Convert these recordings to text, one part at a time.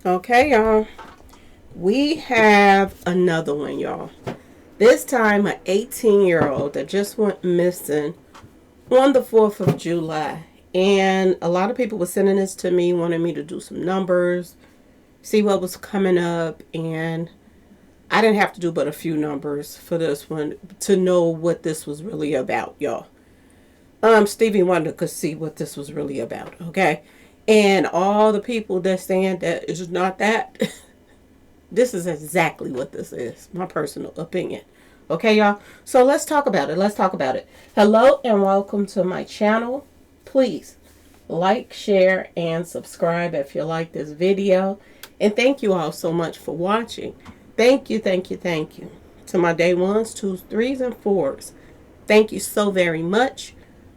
Okay, y'all. We have another one, y'all. This time, an 18-year-old that just went missing on the 4th of July. And a lot of people were sending this to me, wanting me to do some numbers, see what was coming up. And I didn't have to do but a few numbers for this one to know what this was really about, y'all. Stevie Wonder could see what this was really about, okay? And all the people that saying that it's not that, this is exactly what this is. My personal opinion. Okay, y'all? So let's talk about it. Let's talk about it. Hello and welcome to my channel. Please like, share, and subscribe if you like this video. And thank you all so much for watching. Thank you, thank you, thank you. To my day ones, twos, threes, and fours. Thank you so very much.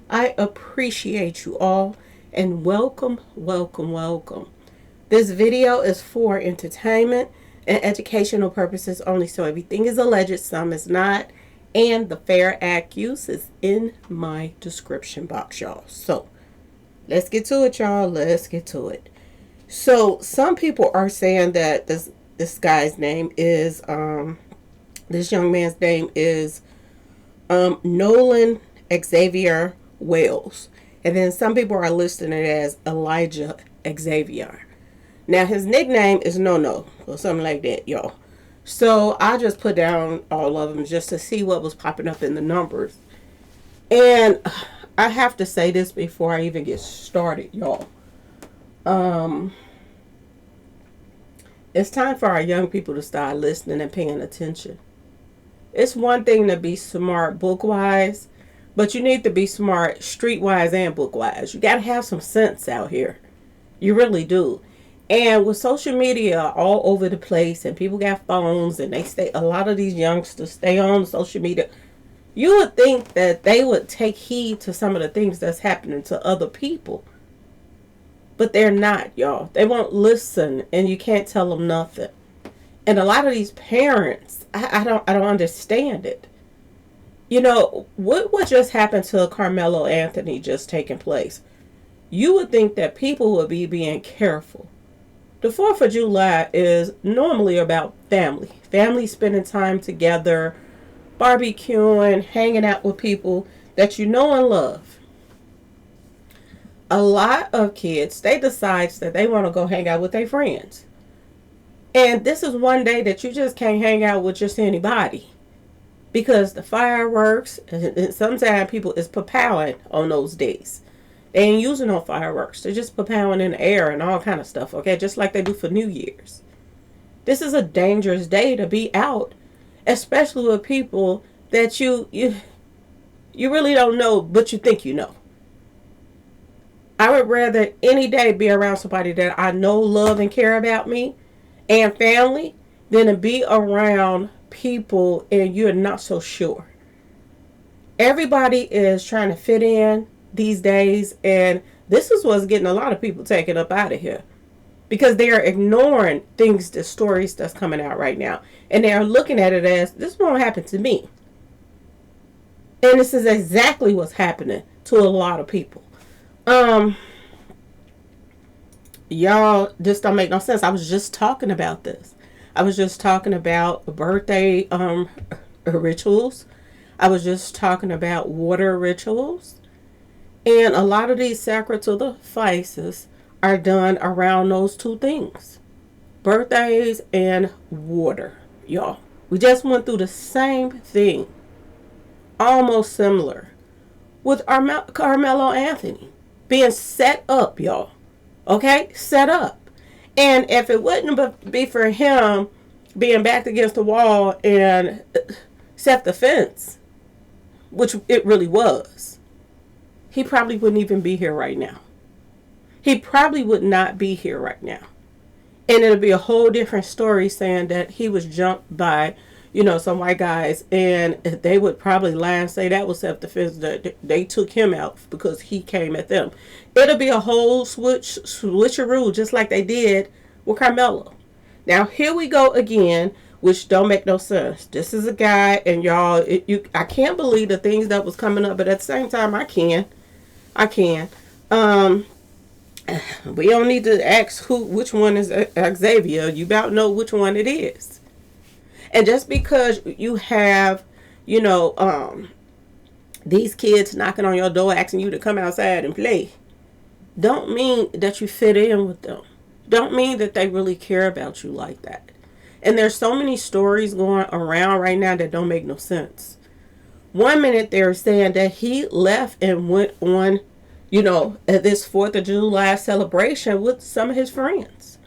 I appreciate you all. And welcome, welcome, welcome. This video is for entertainment and educational purposes only, so everything is alleged, some is not, and the fair act use is in my description box, y'all. So let's get to it, y'all. Let's get to it. So some people are saying that this guy's name is this young man's name is Nolan Xavier Wells, and then some people are listing it as Elijah Xavier. Now, his nickname is No or something like that, y'all. So I just put down all of them just to see what was popping up in the numbers. And I have to say this before I even get started, y'all. It's time for our young people to start listening and paying attention. It's one thing to be smart book-wise, but you need to be smart street-wise and book-wise. You got to have some sense out here. You really do. And with social media all over the place and people got phones and a lot of these youngsters stay on social media, you would think that they would take heed to some of the things that's happening to other people. But they're not, y'all. They won't listen and you can't tell them nothing. And a lot of these parents, I don't understand it. You know, what just happened to Carmelo Anthony just taking place? You would think that people would be being careful. The 4th of July is normally about family. Family spending time together, barbecuing, hanging out with people that you know and love. A lot of kids, they decide that they want to go hang out with their friends. And this is one day that you just can't hang out with just anybody. Because the fireworks, and sometimes people is papowing on those days. They ain't using no fireworks. They're just papowing in the air and all kind of stuff, okay? Just like they do for New Year's. This is a dangerous day to be out, especially with people that you really don't know, but you think you know. I would rather any day be around somebody that I know, love, and care about me and family than to be around people and you're not so sure. Everybody is trying to fit in these days, and this is what's getting a lot of people taken up out of here because they are ignoring the stories that's coming out right now, and they are looking at it as this won't happen to me. And this is exactly what's happening to a lot of people. Y'all, this don't make no sense. I was just talking about this. I was just talking about birthday rituals. I was just talking about water rituals. And a lot of these sacrifices are done around those two things. Birthdays and water, y'all. We just went through the same thing. Almost similar. With Carmelo Anthony. Being set up, y'all. Okay? Set up. And if it wouldn't be for him being backed against the wall and self-defense, which it really was, he probably wouldn't even be here right now. He probably would not be here right now. And it'll be a whole different story saying that he was jumped by, some white guys. And they would probably lie and say that was self-defense, that they took him out because he came at them. It'll be a whole switcheroo just like they did with Carmelo. Now, here we go again, which don't make no sense. This is a guy, and y'all, I can't believe the things that was coming up, but at the same time, I can. We don't need to ask which one is Xavier. You about know which one it is. And just because you have, you know, these kids knocking on your door asking you to come outside and play, don't mean that you fit in with them. Don't mean that they really care about you like that. And there's so many stories going around right now that don't make no sense. One minute they're saying that he left and went on, you know, at this 4th of July celebration with some of his friends.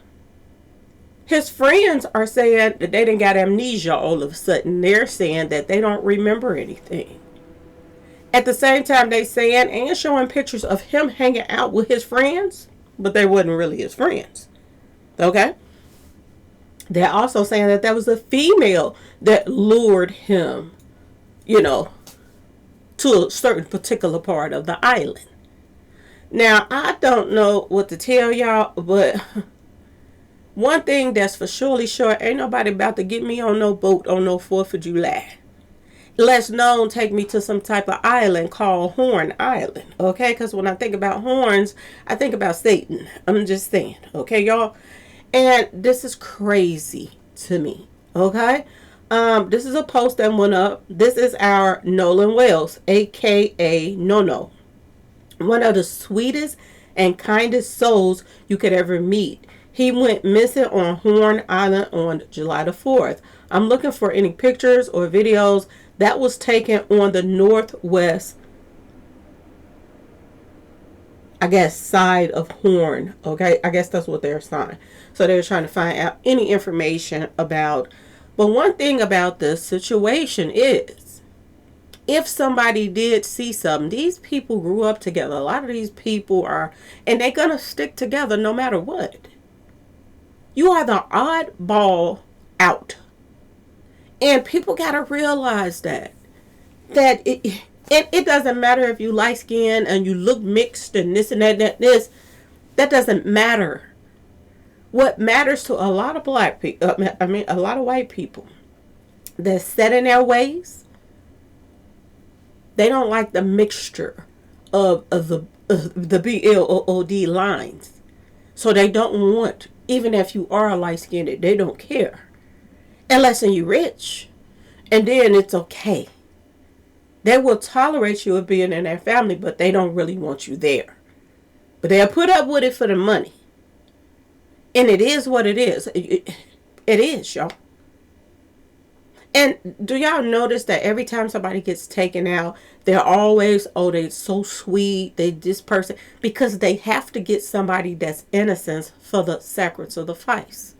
His friends are saying that they didn't got amnesia all of a sudden. They're saying that they don't remember anything. At the same time, they saying and showing pictures of him hanging out with his friends, but they wasn't really his friends. Okay? They're also saying that there was a female that lured him, you know, to a certain particular part of the island. Now, I don't know what to tell y'all, but one thing that's for surely sure, ain't nobody about to get me on no boat on no 4th of July. Let's known take me to some type of island called Horn Island, okay? Because when I think about horns, I think about Satan. I'm just saying, okay, y'all? And this is crazy to me, okay? This is a post that went up. This is our Nolan Wells, a.k.a. Nono. One of the sweetest and kindest souls you could ever meet. He went missing on Horn Island on July the 4th. I'm looking for any pictures or videos that was taken on the northwest, I guess, side of Horn. Okay, I guess that's what they're saying. So they're trying to find out any information about. But one thing about this situation is, if somebody did see something, these people grew up together. A lot of these people are, and they're going to stick together no matter what. You are the oddball out. And people got to realize that it doesn't matter if you light skin and you look mixed and this and that and this. That doesn't matter. What matters to a lot of black people, a lot of white people that's set in their ways, they don't like the mixture of the BLOOD lines. So they don't want, even if you are light skinned, they don't care. Unless you're rich. And then it's okay. They will tolerate you of being in their family, but they don't really want you there. But they'll put up with it for the money. And it is what it is. It is, y'all. And do y'all notice that every time somebody gets taken out, they're always, oh, they're so sweet, they this person, because they have to get somebody that's innocent for the sacrifice.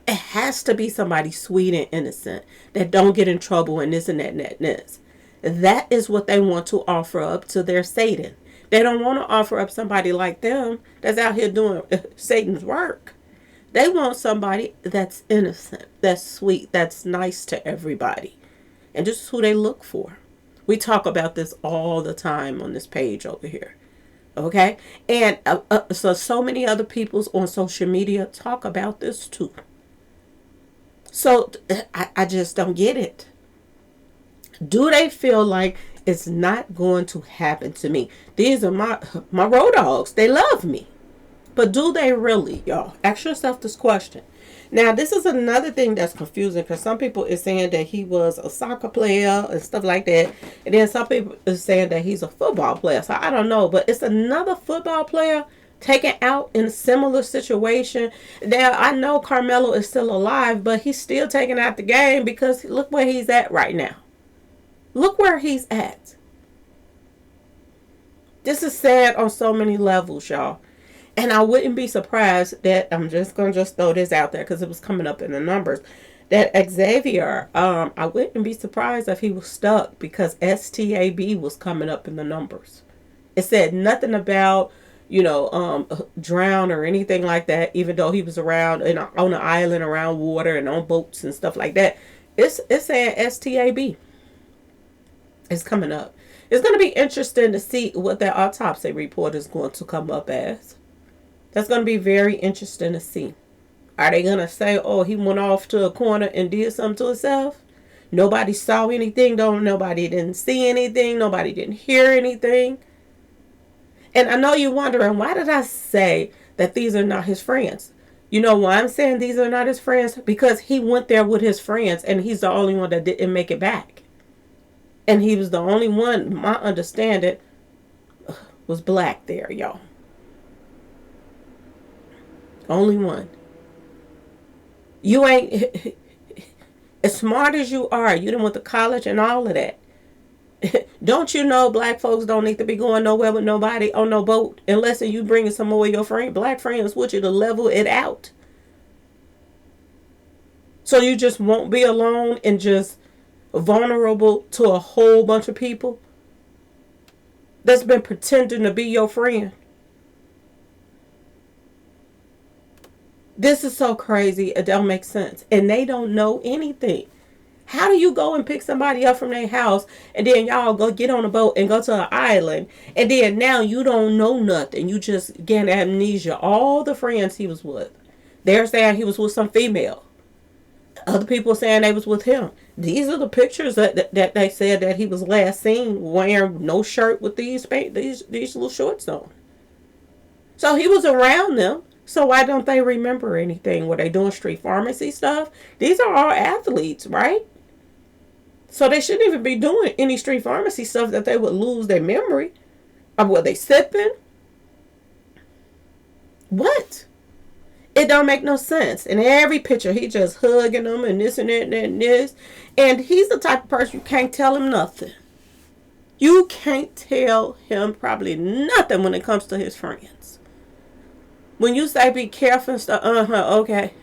It has to be somebody sweet and innocent that don't get in trouble and this and that and that and this. That is what they want to offer up to their Satan. They don't want to offer up somebody like them that's out here doing Satan's work. They want somebody that's innocent, that's sweet, that's nice to everybody. And this is who they look for. We talk about this all the time on this page over here. Okay? And so many other peoples on social media talk about this too. So I just don't get it. Do they feel like it's not going to happen to me? These are my road dogs. They love me. But do they really, y'all? Ask yourself this question. Now, this is another thing that's confusing because some people is saying that he was a soccer player and stuff like that. And then some people is saying that he's a football player. So I don't know. But it's another football player taken out in a similar situation. Now, I know Carmelo is still alive, but he's still taken out the game because look where he's at right now. Look where he's at. This is sad on so many levels, y'all. And I wouldn't be surprised that, I'm just going to throw this out there because it was coming up in the numbers, that Xavier, I wouldn't be surprised if he was stuck because STAB was coming up in the numbers. It said nothing about, drown or anything like that, even though he was around on an island around water and on boats and stuff like that. It's saying STAB. It's coming up. It's going to be interesting to see what that autopsy report is going to come up as. That's going to be very interesting to see. Are they going to say, oh, he went off to a corner and did something to himself? Nobody saw anything. Nobody didn't see anything. Nobody didn't hear anything. And I know you're wondering, why did I say that these are not his friends? You know why I'm saying these are not his friends? Because he went there with his friends and he's the only one that didn't make it back. And he was the only one, my understanding, was black there, y'all. Only one. You ain't, as smart as you are, you done went to college and all of that. Don't you know black folks don't need to be going nowhere with nobody on no boat unless you bringing some more of your black friends with you to level it out. So you just won't be alone and just vulnerable to a whole bunch of people that's been pretending to be your friend. This is so crazy. It don't make sense. And they don't know anything. How do you go and pick somebody up from their house and then y'all go get on a boat and go to an island and then now you don't know nothing. You just get amnesia. All the friends he was with, they're saying he was with some female. Other people saying they was with him. These are the pictures that they said that he was last seen wearing no shirt with these little shorts on. So he was around them. So why don't they remember anything? Were they doing street pharmacy stuff? These are all athletes, right? So they shouldn't even be doing any street pharmacy stuff that they would lose their memory. Or were they sipping? What? It don't make no sense. In every picture, he just hugging them and this and that and that and this. And he's the type of person you can't tell him nothing. You can't tell him probably nothing when it comes to his friends. When you say be careful and stuff, okay.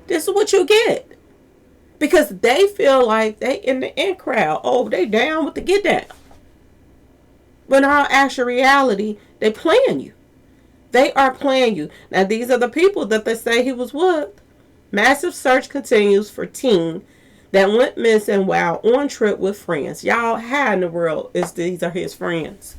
This is what you get. Because they feel like they in the in crowd. Oh, they down with the get down. But in all actual reality, they playing you. They are playing you. Now, these are the people that they say he was with. Massive search continues for teen that went missing while on trip with friends. Y'all, how in the world is these are his friends?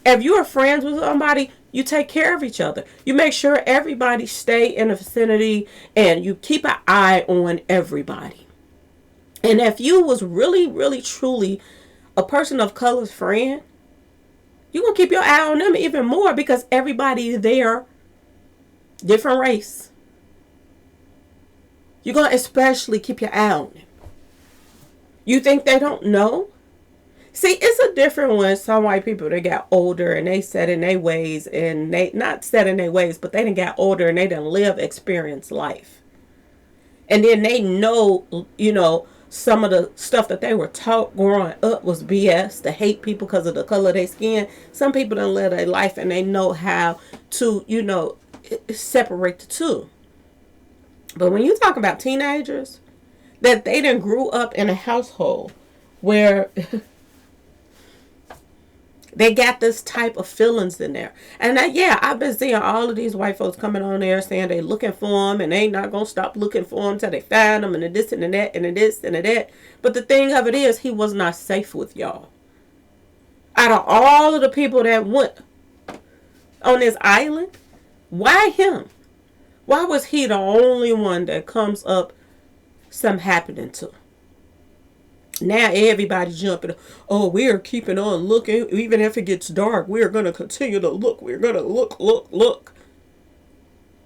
If you are friends with somebody, you take care of each other. You make sure everybody stay in the vicinity and you keep an eye on everybody. And if you was really, really, truly a person of color's friend, you're going to keep your eye on them even more because everybody there, different race. You're going to especially keep your eye on them. You think they don't know? See, it's a different one. Some white people, they got older and they set in their ways and they, not set in their ways, but they done got older and they done live, experience life. And then they know, you know, some of the stuff that they were taught growing up was BS, to hate people because of the color of their skin. Some people done live their life and they know how to, you know, separate the two. But when you talk about teenagers, that they done grew up in a household where they got this type of feelings in there. And I've been seeing all of these white folks coming on there saying they looking for them and they ain't not going to stop looking for them till they find them and the this and the that and the this and the that. But the thing of it is, he was not safe with y'all. Out of all of the people that went on this island, why him? Why was he the only one that comes up something happening to? Now everybody jumping. Oh, we're keeping on looking. Even if it gets dark, we're going to continue to look. We're going to look.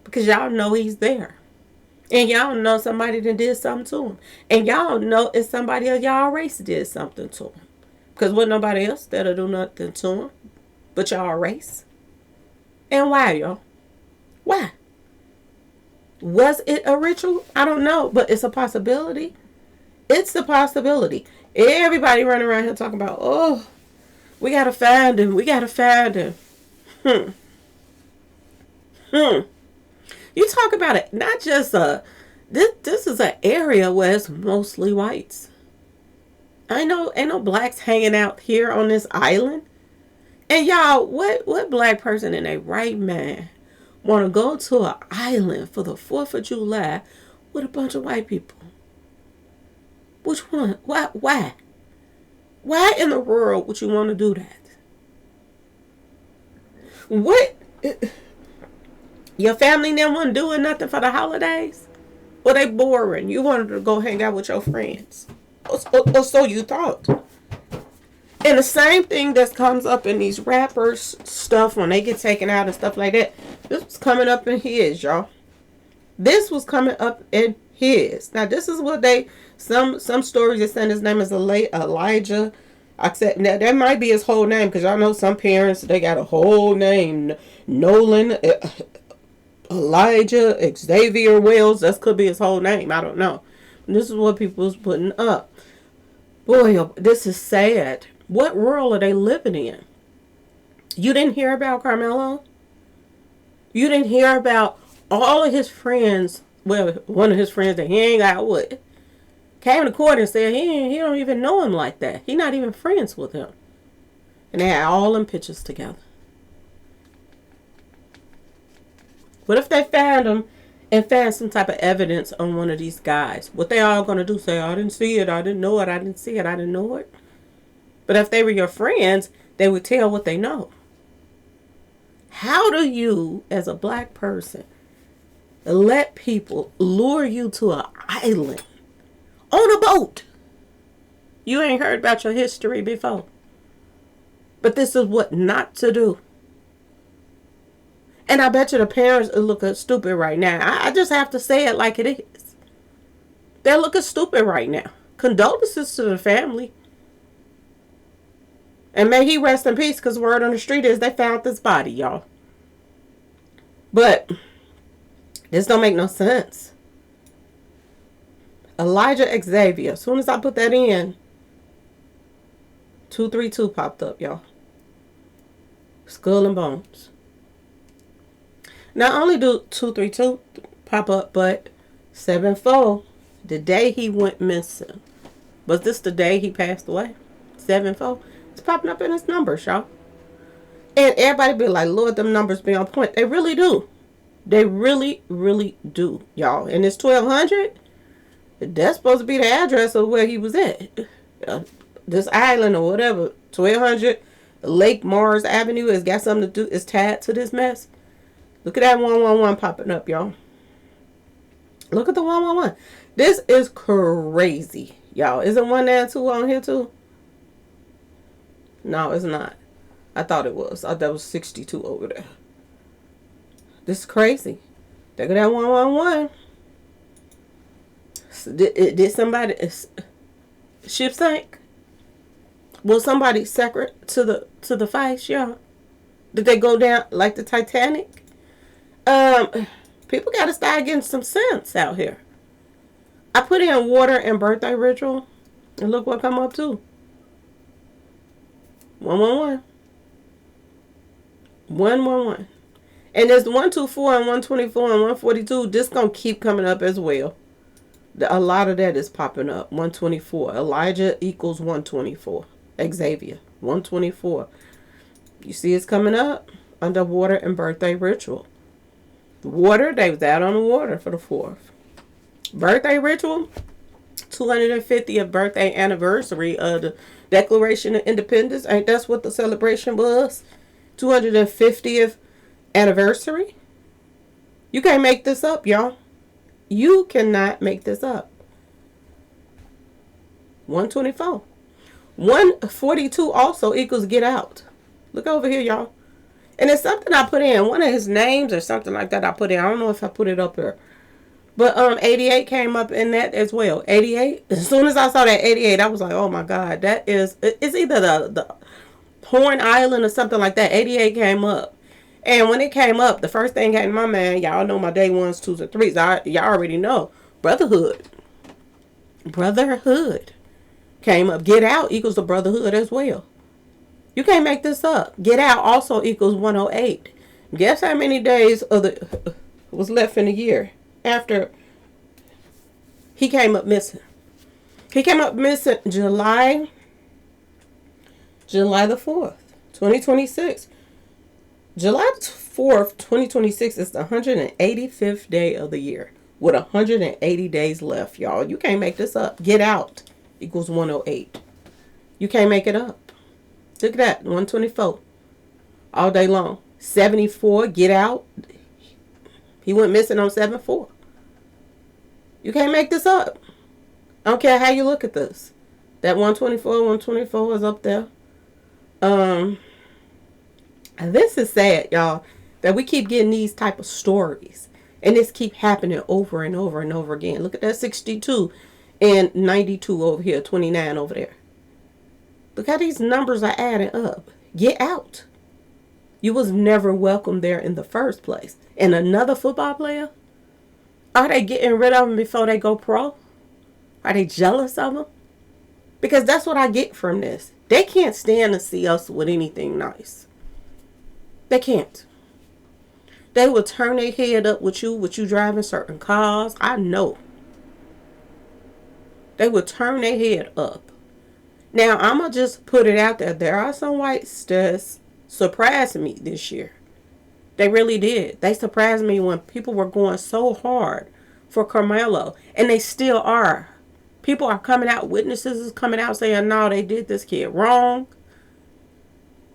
Because y'all know he's there. And y'all know somebody that did something to him. And y'all know if somebody of y'all race did something to him. Because wasn't nobody else that'll do nothing to him but y'all race. And why, y'all? Why? Was it a ritual? I don't know. But it's a possibility. It's a possibility. Everybody running around here talking about, oh, we got to find him. We got to find him. You talk about it. Not just this is an area where it's mostly whites. I know ain't no blacks hanging out here on this island. And y'all, what black person in a right mind want to go to an island for the 4th of July with a bunch of white people? Which one? Why? Why in the world would you want to do that? What? Your family never wasn't doing nothing for the holidays? Or they boring? You wanted to go hang out with your friends? Or so you thought. And the same thing that comes up in these rappers stuff when they get taken out and stuff like that. This was coming up in his, y'all. This was coming up in his. Now this is what they some stories are saying his name is Elijah. I said that might be his whole name, because y'all know some parents, they got a whole name. Nolan Elijah Xavier Wells. That could be his whole name. I don't know. This is what people was putting up. Boy, this is sad. What world are they living in? You didn't hear about Carmelo? You didn't hear about all of his friends? Well, one of his friends that he ain't got with came to court and said he don't even know him like that. He not even friends with him. And they had all them pictures together. What if they found him and found some type of evidence on one of these guys? What they all going to do? Say, I didn't see it, I didn't know it, I didn't see it, I didn't know it. But if they were your friends, they would tell what they know. How do you, as a black person, let people lure you to an island on a boat? You ain't heard about your history before. But this is what not to do. And I bet you the parents are looking stupid right now. I just have to say it like it is. They're looking stupid right now. Condolences to the family. And may he rest in peace, because word on the street is they found this body, y'all. But this don't make no sense. Elijah Xavier. As soon as I put that in, 232 popped up, y'all. Skull and bones. Not only do 232 pop up, but 74, the day he went missing. Was this the day he passed away? 74. It's popping up in his numbers, y'all. And everybody be like, Lord, them numbers be on point. They really do. They really, really do, y'all. And it's 1200. That's supposed to be the address of where he was at. This island or whatever. 1200 Lake Mars Avenue has got something to do. It's tied to this mess. Look at that 111 popping up, y'all. Look at the 111. This is crazy, y'all. Isn't 192 on here too? No, it's not. I thought it was. I thought that was 62 over there. This is crazy. Look at that 111. Did somebody ship sank? Was somebody separate to the fight, y'all? Did they go down like the Titanic? People got to start getting some sense out here. I put in water and birthday ritual, and look what come up too. 111. 111. And there's 124 and 124 and 142. This gonna keep coming up as well. A lot of that is popping up. 124. Elijah equals 124. Xavier. 124. You see it's coming up under water and birthday ritual. Water, they was out on the water for the 4th. Birthday ritual, 250th birthday anniversary of the Declaration of Independence. Ain't that's what the celebration was? 250th anniversary. You can't make this up, y'all. You cannot make this up. 124. 142 also equals get out. Look over here, y'all. And it's something I put in. One of his names or something like that I put in. I don't know if I put it up here. But 88 came up in that as well. 88. As soon as I saw that 88, I was like, oh my God. That is, it's either the Horn Island or something like that. 88 came up. And when it came up, the first thing came to my mind, y'all know my day 1s, 2s, and 3s. Y'all already know. Brotherhood. Brotherhood came up. Get out equals the brotherhood as well. You can't make this up. Get out also equals 108. Guess how many days of the was left in the year after he came up missing? He came up missing July the 4th, 2026. July 4th, 2026 is the 185th day of the year with 180 days left, y'all. You can't make this up. Get out equals 108. You can't make it up. Look at that, 124 all day long. 74, get out. He went missing on 7/4. You can't make this up. I don't care how you look at this. That 124 is up there. Um, this is sad, y'all, that we keep getting these type of stories. And this keep happening over and over and over again. Look at that 62 and 92 over here, 29 over there. Look how these numbers are adding up. Get out. You was never welcome there in the first place. And another football player? Are they getting rid of them before they go pro? Are they jealous of them? Because that's what I get from this. They can't stand to see us with anything nice. They can't. They will turn their head up with you driving certain cars. I know. They will turn their head up. Now, I'm going to just put it out there. There are some whites that surprised me this year. They really did. They surprised me when people were going so hard for Carmelo. And they still are. People are coming out. Witnesses is coming out saying, no, they did this kid wrong.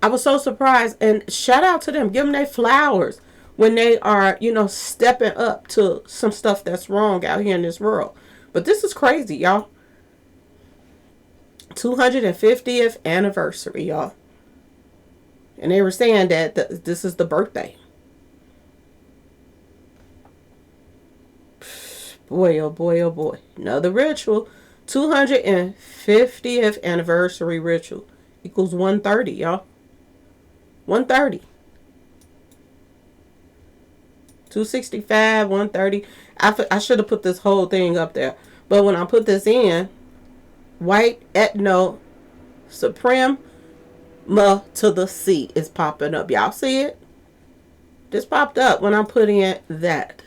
I was so surprised. And shout out to them. Give them their flowers when they are, stepping up to some stuff that's wrong out here in this world. But this is crazy, y'all. 250th anniversary, y'all. And they were saying that this is the birthday. Boy, oh boy, oh boy. Another ritual. 250th anniversary ritual equals 130, y'all. 130. 265, 130. I should have put this whole thing up there. But when I put this in, white ethno supreme to the C is popping up. Y'all see it? This popped up when I put in that.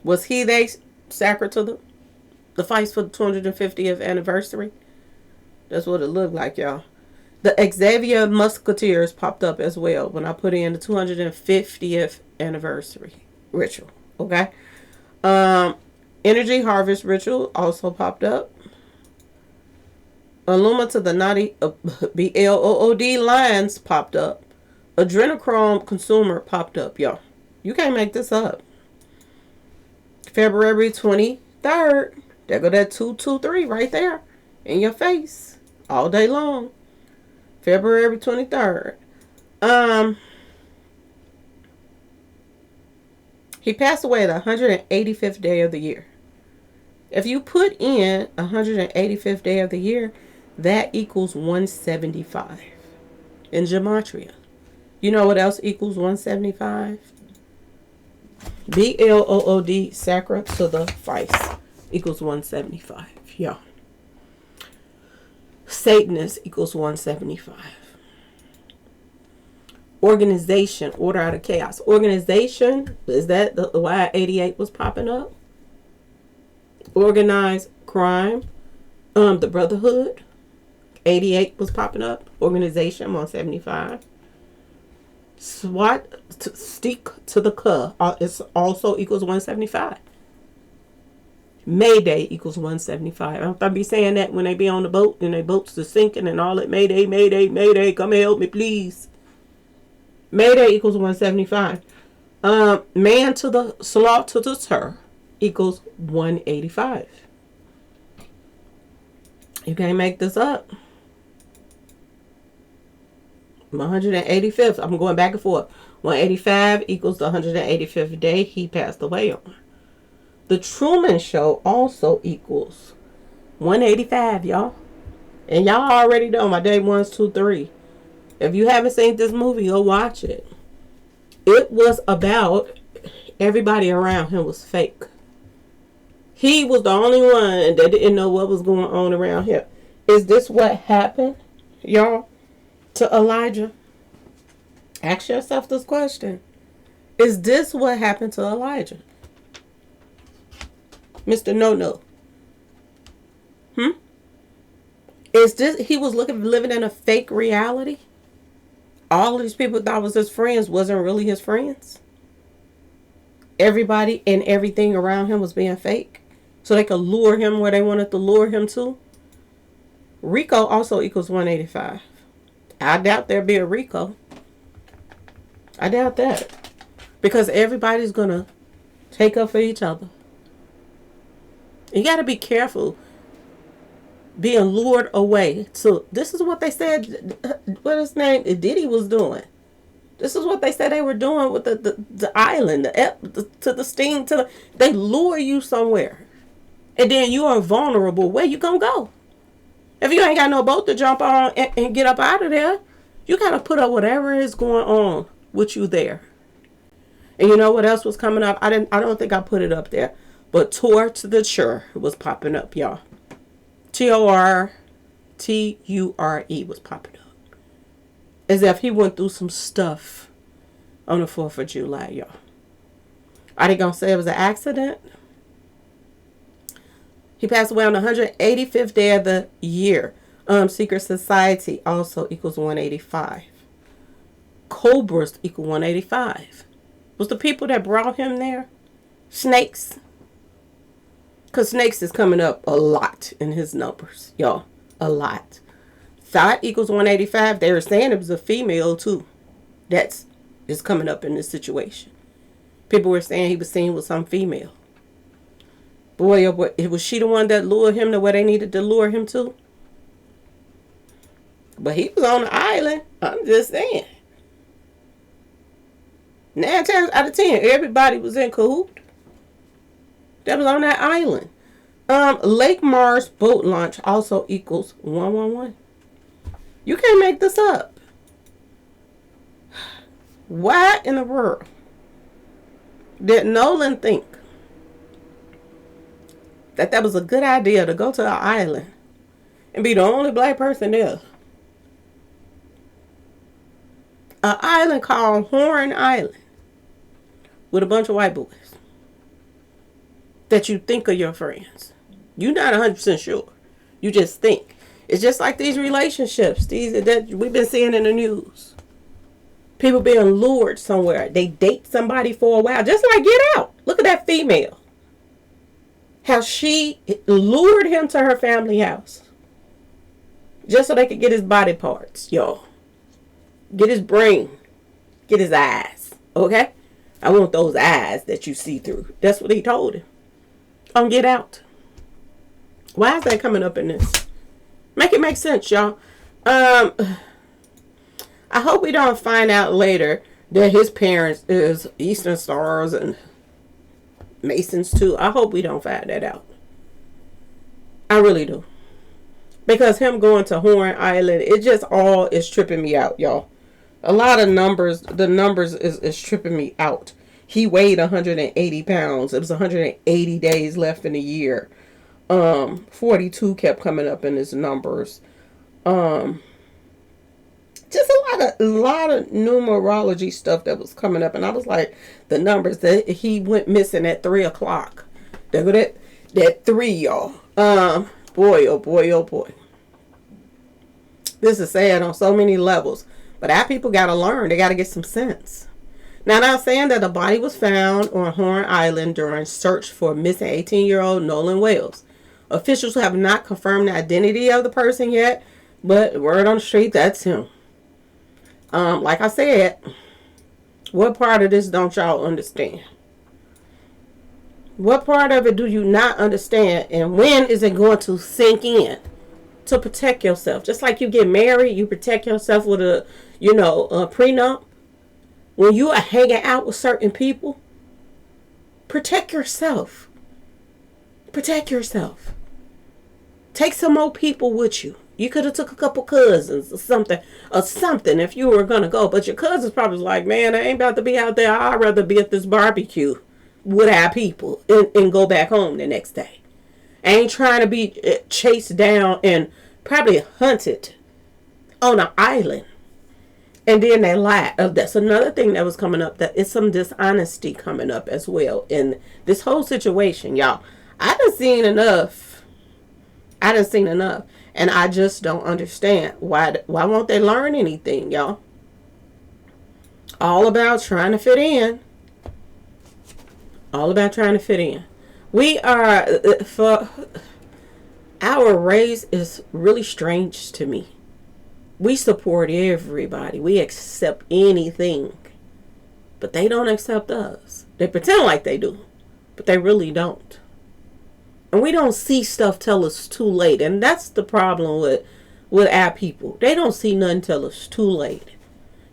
Was they sacred to the fights for the 250th anniversary? That's what it looked like, y'all. The Xavier Musketeers popped up as well when I put in the 250th anniversary ritual. Okay. Energy Harvest Ritual also popped up. Illuma to the Naughty BLOOD Lions popped up. Adrenochrome Consumer popped up, y'all. You can't make this up. February 23rd. There go that 223 right there in your face all day long. February 23rd. He passed away the 185th day of the year. If you put in 185th day of the year, that equals 175 in gematria. You know what else equals 175? BLOOD sacra to the vice equals 175. Yeah. Satanist equals 175. Organization, order out of chaos. Organization, is that why 88 was popping up? Organized crime, the Brotherhood, 88 was popping up. Organization, 175. SWAT, stick to the cuh, it's also equals 175. Mayday equals 175. I'll be saying that when they be on the boat and their boats are sinking and all that. Mayday, mayday, mayday, come help me, please. Mayday equals 175. Man to the slaughter to her equals 185. You can't make this up. 185th. I'm going back and forth. 185 equals the 185th day he passed away on. The Truman Show also equals 185, y'all. And y'all already know my day 1, 2, 3. If you haven't seen this movie, go watch it. It was about everybody around him was fake. He was the only one that didn't know what was going on around here. Is this what happened, y'all, to Elijah? Ask yourself this question. Is this what happened to Elijah? Mr. No. Is this, he was living in a fake reality? All of these people thought was his friends wasn't really his friends. Everybody and everything around him was being fake. So they could lure him where they wanted to lure him to. Rico also equals 185. I doubt there'll be a Rico. I doubt that. Because everybody's going to take up for each other. You got to be careful being lured away. So this is what they said, what his name, Diddy was doing. This is what they said they were doing with the island, to the sting, they lure you somewhere. And then you are vulnerable. Where you gonna go? If you ain't got no boat to jump on and get up out of there, you gotta put up whatever is going on with you there. And you know what else was coming up? I don't think I put it up there. But Towards the Shore was popping up, y'all. Torture was popping up. As if he went through some stuff on the 4th of July, y'all. Are they going to say it was an accident? He passed away on the 185th day of the year. Secret Society also equals 185. Cobras equal 185. Was the people that brought him there snakes? Because snakes is coming up a lot in his numbers, y'all. A lot. Thought equals 185. They were saying it was a female, too. That's is coming up in this situation. People were saying he was seen with some female. Boy, oh boy, was she the one that lured him to where they needed to lure him to? But he was on the island. I'm just saying. 9 times out of 10, everybody was in cahoots. That was on that island. Lake Mars boat launch also equals 111. You can't make this up. Why in the world did Nolan think that was a good idea to go to an island and be the only black person there? An island called Horn Island with a bunch of white boys that you think are your friends. You're not 100% sure. You just think. It's just like these relationships, these that we've been seeing in the news. People being lured somewhere. They date somebody for a while. Just like Get Out. Look at that female. How she lured him to her family house. Just so they could get his body parts, y'all. Get his brain. Get his eyes. Okay? I want those eyes that you see through. That's what he told him. Get Out. Why is that coming up in this? Make it make sense, y'all. I hope we don't find out later that his parents is Eastern Stars and Masons too. I hope we don't find that out. I really do. Because him going to Horn Island, it just all is tripping me out, y'all. A lot of numbers, the numbers is tripping me out. He weighed 180 pounds. It was 180 days left in the year. 42 kept coming up in his numbers. Just a lot of numerology stuff that was coming up, and I was like, the numbers that he went missing at 3 o'clock. That 3, y'all. Boy, oh boy, oh boy. This is sad on so many levels, but our people gotta learn. They gotta get some sense. Now, I'm saying that a body was found on Horn Island during search for missing 18-year-old Nolan Wells. Officials have not confirmed the identity of the person yet, but word on the street, that's him. Like I said, what part of this don't y'all understand? What part of it do you not understand? And when is it going to sink in to protect yourself? Just like you get married, you protect yourself with a prenup. When you are hanging out with certain people, protect yourself. Protect yourself. Take some more people with you. You could have took a couple cousins or something if you were going to go. But your cousin's probably like, man, I ain't about to be out there. I'd rather be at this barbecue with our people and go back home the next day. I ain't trying to be chased down and probably hunted on an island. And then they lie. That's another thing that was coming up. That is some dishonesty coming up as well in this whole situation, y'all. I done seen enough. And I just don't understand. Why won't they learn anything, y'all? All about trying to fit in. All about trying to fit in. We are, for our race is really strange to me. We support everybody. We accept anything. But they don't accept us. They pretend like they do. But they really don't. And we don't see stuff till it's too late. And that's the problem with our people. They don't see nothing till it's too late.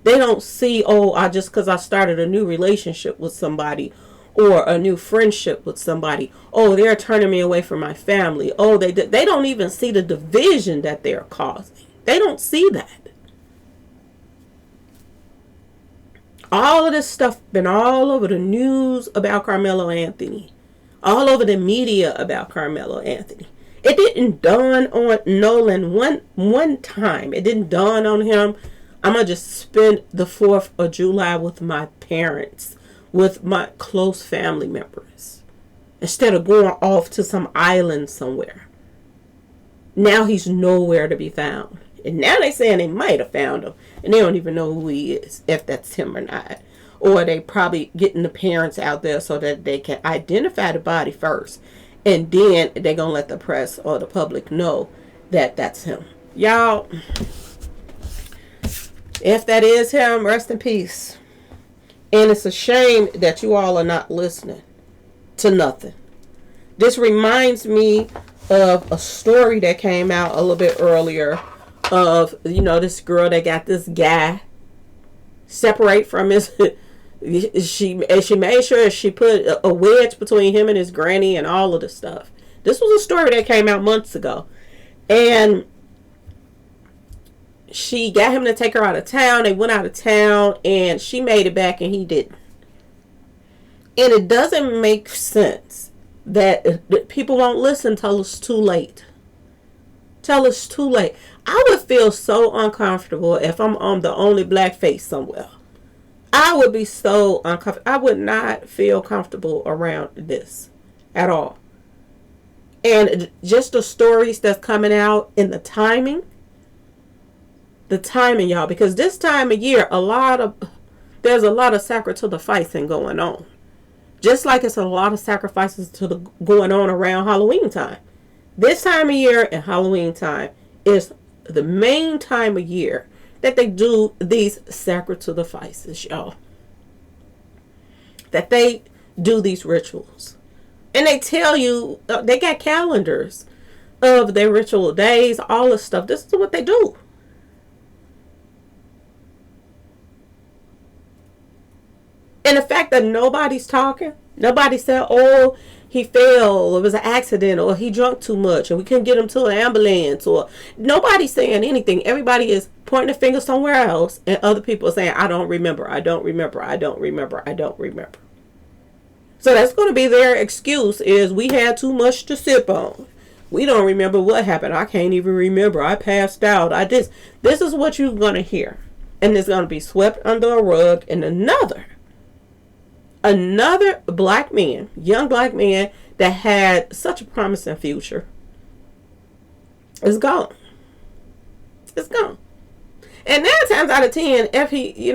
They don't see, oh, because I started a new relationship with somebody or a new friendship with somebody. Oh, they're turning me away from my family. Oh, they don't even see the division that they're causing. They don't see that. All of this stuff been all over the news about Carmelo Anthony. All over the media about Carmelo Anthony. It didn't dawn on Nolan one time. It didn't dawn on him. I'm going to just spend the 4th of July with my parents, with my close family members, instead of going off to some island somewhere. Now he's nowhere to be found. And now they're saying they might have found him, and they don't even know who he is, if that's him or not. Or they probably getting the parents out there so that they can identify the body first. And then they're going to let the press or the public know that that's him. Y'all, if that is him, rest in peace. And it's a shame that you all are not listening to nothing. This reminds me of a story that came out a little bit earlier of, this girl that got this guy separate from his... She made sure she put a wedge between him and his granny and all of this stuff. This was a story that came out months ago. And she got him to take her out of town. They went out of town and she made it back and he didn't. And it doesn't make sense that people won't listen till it's too late. Till it's too late. I would feel so uncomfortable if I'm the only black face somewhere. I would be so uncomfortable. I would not feel comfortable around this at all. And just the stories that's coming out in the timing, y'all, because this time of year, there's a lot of sacrificing going on. Just like it's a lot of sacrifices going on around Halloween time. This time of year and Halloween time is the main time of year that they do these sacrifices, y'all. That they do these rituals. And they tell you, they got calendars of their ritual days, all this stuff. This is what they do. And the fact that nobody's talking, nobody said, oh, he fell, it was an accident, or he drunk too much, and we couldn't get him to an ambulance, or nobody's saying anything. Everybody is pointing the finger somewhere else, and other people are saying, I don't remember, I don't remember, I don't remember, I don't remember. So that's going to be their excuse, is we had too much to sip on. We don't remember what happened. I can't even remember. I passed out. This is what you're going to hear. And it's going to be swept under a rug. And another black man, young black man that had such a promising future is gone. It's gone. And 9 times out of 10, if he,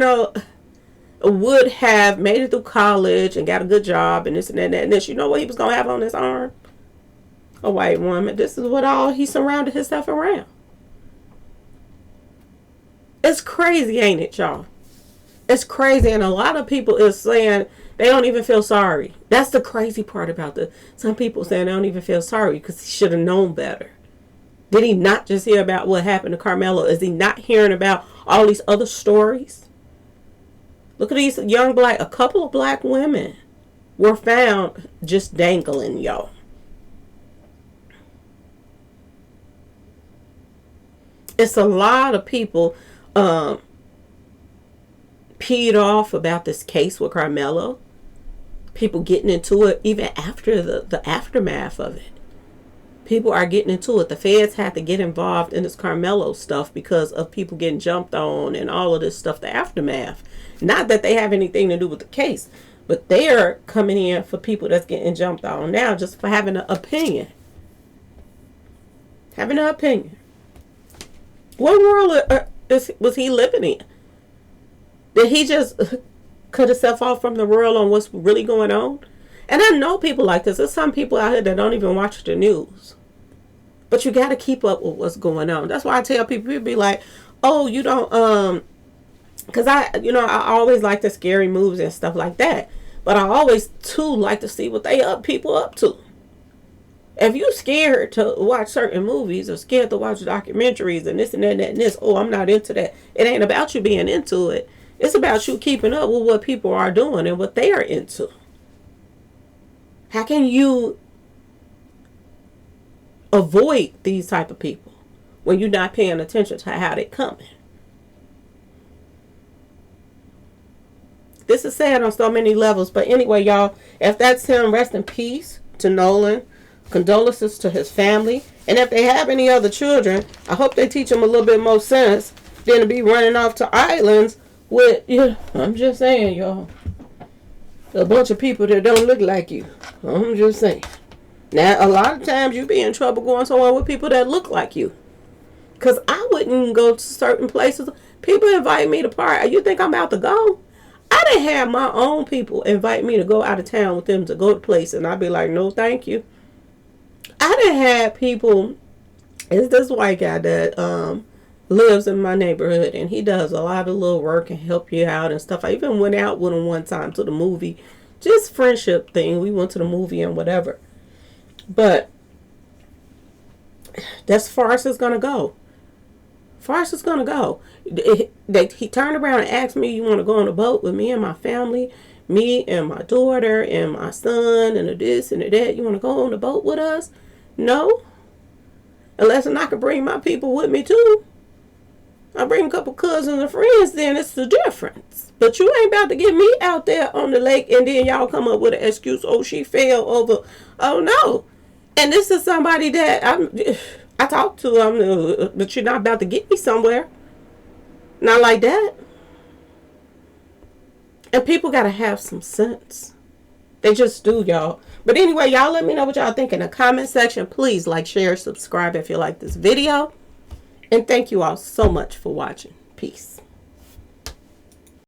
would have made it through college and got a good job and this and that and this, you know what he was going to have on his arm? A white woman. This is what all he surrounded himself around. It's crazy, ain't it, y'all? It's crazy. And a lot of people is saying they don't even feel sorry. That's the crazy part about some people saying they don't even feel sorry because he should have known better. Did he not just hear about what happened to Carmelo? Is he not hearing about all these other stories? Look at these a couple of black women were found just dangling, y'all. It's a lot of people peed off about this case with Carmelo. People getting into it even after the aftermath of it. People are getting into it. The feds had to get involved in this Carmelo stuff because of people getting jumped on and all of this stuff, the aftermath. Not that they have anything to do with the case, but they are coming in for people that's getting jumped on now just for having an opinion. Having an opinion. What world was he living in? Did he just cut himself off from the world on what's really going on? And I know people like this. There's some people out here that don't even watch the news. But you got to keep up with what's going on. That's why I tell people be like, oh, you don't, because I always like the scary movies and stuff like that. But I always, too, like to see what people up to. If you scared to watch certain movies or scared to watch documentaries and this and that and this, oh, I'm not into that. It ain't about you being into it. It's about you keeping up with what people are doing and what they are into. How can you avoid these type of people when you're not paying attention to how they coming? This is sad on so many levels. But anyway, y'all, if that's him, rest in peace to Nolan. Condolences to his family. And if they have any other children, I hope they teach them a little bit more sense than to be running off to islands with, I'm just saying, y'all, a bunch of people that don't look like you. I'm just saying. Now, a lot of times you be in trouble going somewhere with people that look like you. Because I wouldn't go to certain places. People invite me to party. You think I'm about to go? I didn't have my own people invite me to go out of town with them to go to places. And I'd be like, no, thank you. I done had people, it's this white guy that lives in my neighborhood, and he does a lot of little work and help you out and stuff. I even went out with him one time to the movie, just friendship thing. We went to the movie and whatever. But that's far as it's going to go. Far as it's going to go. He turned around and asked me, you want to go on a boat with me and my family? Me and my daughter and my son and this and that. You want to go on the boat with us? No. Unless I can bring my people with me too. I bring a couple cousins and friends, then it's the difference. But you ain't about to get me out there on the lake and then y'all come up with an excuse, oh, she fell over. Oh, no. And this is somebody that I talked to, but you're not about to get me somewhere. Not like that. And people got to have some sense. They just do, y'all. But anyway, y'all let me know what y'all think in the comment section. Please like, share, subscribe if you like this video. And thank you all so much for watching. Peace.